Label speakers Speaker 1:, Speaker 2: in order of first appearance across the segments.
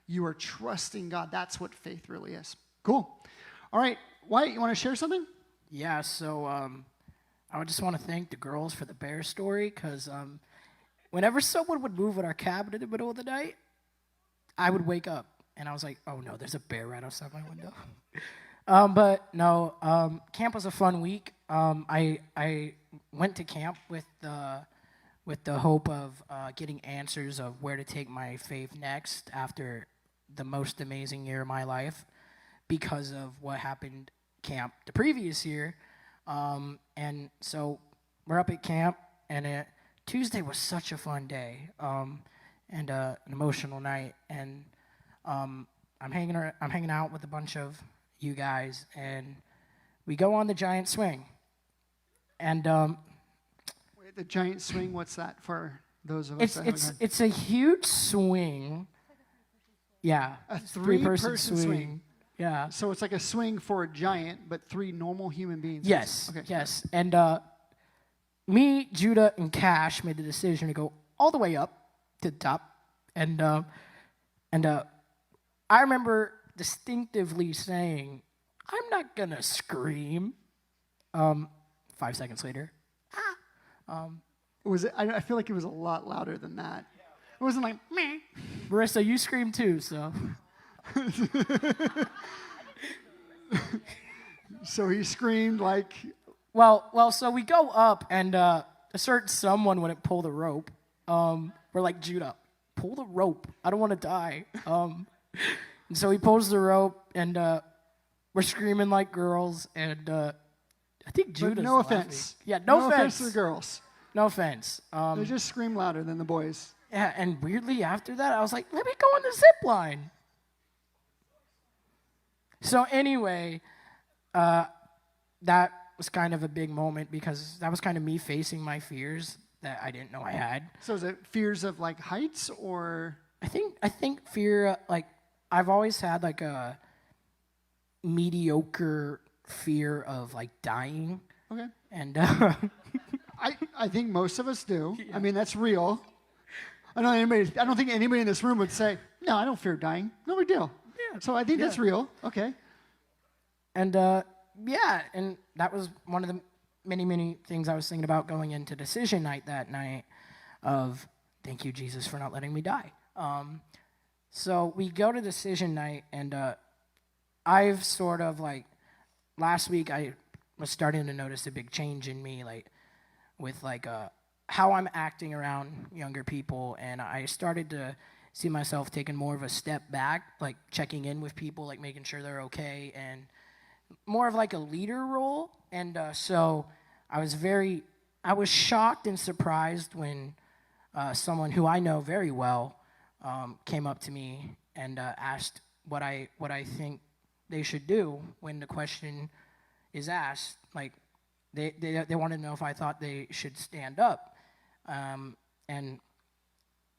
Speaker 1: You are trusting God. That's what faith really is. Cool. All right. Wyatt, you want to share something?
Speaker 2: Yeah, so I would just want to thank the girls for the bear story, because whenever someone would move in our cabin in the middle of the night, I would wake up, and I was like, oh no, there's a bear right outside my window. But no, camp was a fun week. I went to camp with the hope of getting answers of where to take my faith next after the most amazing year of my life because of what happened camp the previous year. And so we're up at camp, and Tuesday was such a fun day and an emotional night. And I'm hanging out with a bunch of you guys, and we go on the giant swing. And
Speaker 1: Wait, the giant swing, what's that for those of us that haven't heard?
Speaker 2: it's a huge swing. Yeah,
Speaker 1: A
Speaker 2: three-person
Speaker 1: swing.
Speaker 2: Yeah.
Speaker 1: So it's like a swing for a giant, but 3 normal human beings.
Speaker 2: Yes.
Speaker 1: Okay.
Speaker 2: Yes. And me, Judah, and Cash made the decision to go all the way up to the top, and I remember distinctively saying, "I'm not gonna scream." 5 seconds later,
Speaker 1: Was it? I feel like it was a lot louder than that. It wasn't like meh.
Speaker 2: Marissa, you screamed too, so.
Speaker 1: So he screamed like.
Speaker 2: Well. So we go up, and a certain someone wouldn't pull the rope. We're like, Judah, pull the rope. I don't want to die. And so he pulls the rope, and we're screaming like girls, and I think Judah's
Speaker 1: no
Speaker 2: laughing.
Speaker 1: offense.
Speaker 2: Yeah, no
Speaker 1: offense
Speaker 2: offense
Speaker 1: to the girls.
Speaker 2: No offense.
Speaker 1: They just scream louder than the boys.
Speaker 2: Yeah, and weirdly after that, I was like, let me go on the zip line. So anyway, that was kind of a big moment because that was kind of me facing my fears that I didn't know I had.
Speaker 1: So is it fears of like heights or?
Speaker 2: I think fear, like I've always had like a mediocre fear of like dying.
Speaker 1: Okay.
Speaker 2: And
Speaker 1: I think most of us do. Yeah. I mean, that's real. I don't think anybody in this room would say, no, I don't fear dying. No big deal. Yeah. So I think that's real. Okay.
Speaker 2: And and that was one of the many things I was thinking about going into decision night that night of thank you, Jesus, for not letting me die. So we go to decision night, and I've sort of like, last week I was starting to notice a big change in me, like with like how I'm acting around younger people, and I started to see myself taking more of a step back, like checking in with people, like making sure they're okay, and more of like a leader role. And so I was shocked and surprised when someone who I know very well came up to me and asked what I think they should do when the question is asked. Like they wanted to know if I thought they should stand up, and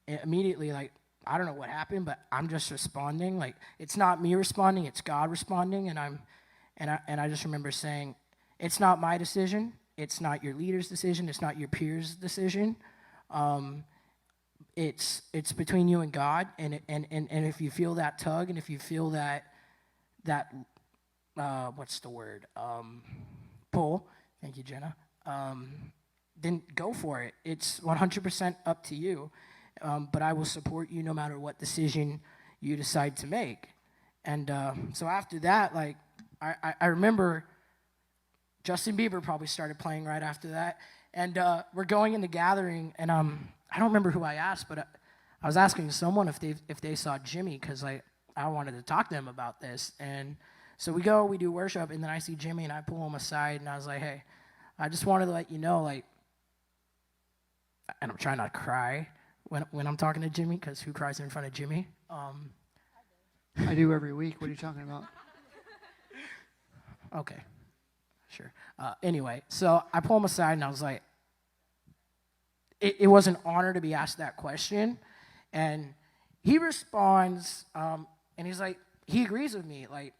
Speaker 2: immediately, like, I don't know what happened, but I'm just responding. Like, it's not me responding, it's God responding, and I just remember saying, it's not my decision, it's not your leader's decision, it's not your peer's decision. It's between you and God, and if you feel that tug, and if you feel that what's the word, pull, thank you, Jenna, then go for it. It's 100% up to you, but I will support you no matter what decision you decide to make. And so after that, like, I remember Justin Bieber probably started playing right after that, and we're going in the gathering, and I don't remember who I asked, but I was asking someone if they saw Jimmy, because I wanted to talk to them about this. And so we do worship, and then I see Jimmy, and I pull him aside, and I was like, hey, I just wanted to let you know, like, and I'm trying not to cry when I'm talking to Jimmy, because who cries in front of Jimmy?
Speaker 1: I do every week. What are you talking about?
Speaker 2: Okay, sure. Anyway, so I pull him aside, and I was like, it was an honor to be asked that question. And he responds, and he's like, he agrees with me. Like,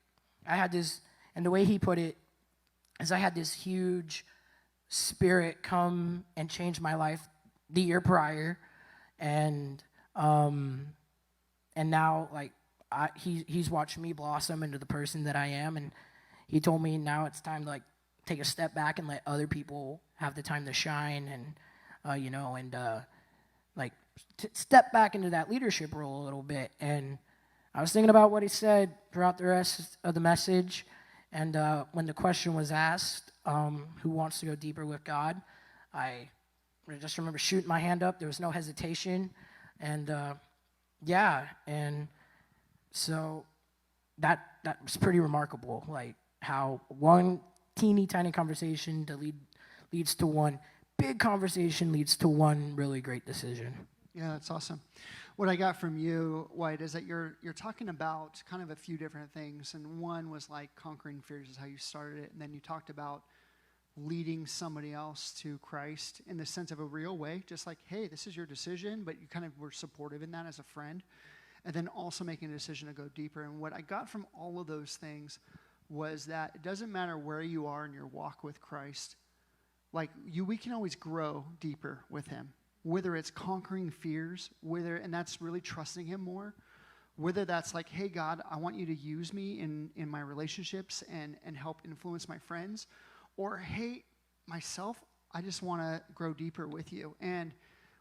Speaker 2: I had this, and the way he put it is I had this huge spirit come and change my life the year prior, and now, like, he's watched me blossom into the person that I am, and he told me now it's time to like take a step back and let other people have the time to shine, and like step back into that leadership role a little bit. And I was thinking about what he said throughout the rest of the message, and when the question was asked, who wants to go deeper with God, I just remember shooting my hand up. There was no hesitation, and and so that was pretty remarkable, like how one teeny tiny conversation leads to one big conversation, leads to one really great decision.
Speaker 1: Yeah, that's awesome. What I got from you, White, is that you're talking about kind of a few different things, and one was like conquering fears is how you started it, and then you talked about leading somebody else to Christ in the sense of a real way, just like, hey, this is your decision, but you kind of were supportive in that as a friend, and then also making a decision to go deeper. And what I got from all of those things was that it doesn't matter where you are in your walk with Christ, like we can always grow deeper with him, whether it's conquering fears, and that's really trusting him more, whether that's like, hey, God, I want you to use me in my relationships and help influence my friends, or, hey, myself, I just want to grow deeper with you. And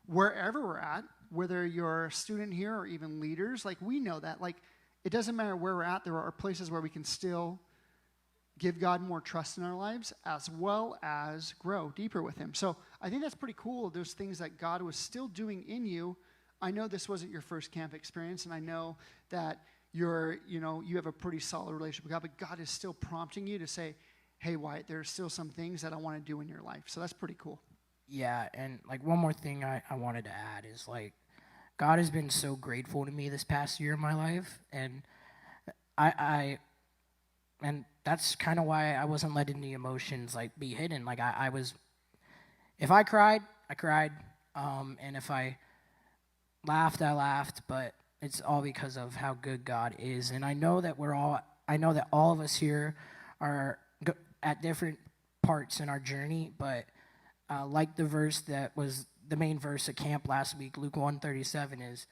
Speaker 1: wherever we're at, whether you're a student here or even leaders, like we know that, like it doesn't matter where we're at, there are places where we can still give God more trust in our lives as well as grow deeper with him. So I think that's pretty cool. There's things that God was still doing in you. I know this wasn't your first camp experience, and I know that you have a pretty solid relationship with God, but God is still prompting you to say, hey, Wyatt, there are still some things that I want to do in your life. So that's pretty cool.
Speaker 2: Yeah, and like one more thing I wanted to add is like God has been so grateful to me this past year of my life, and and that's kind of why I wasn't letting the emotions like be hidden. Like I was, if I cried, I cried, and if I laughed, I laughed, but it's all because of how good God is. And I know that all of us here are at different parts in our journey, but like the verse that was the main verse at camp last week, Luke 1:37 is,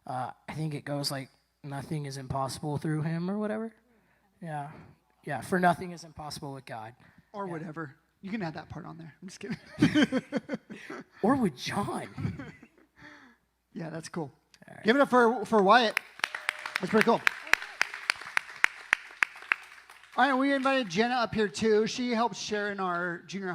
Speaker 2: I think it goes like, nothing is impossible through him or whatever. Yeah, for nothing is impossible with God.
Speaker 1: Or whatever. You can add that part on there. I'm just kidding.
Speaker 2: Or with John.
Speaker 1: Yeah, that's cool.
Speaker 2: Right.
Speaker 1: Give it up for Wyatt. That's pretty cool. All right, we invited Jenna up here too. She helps share in our junior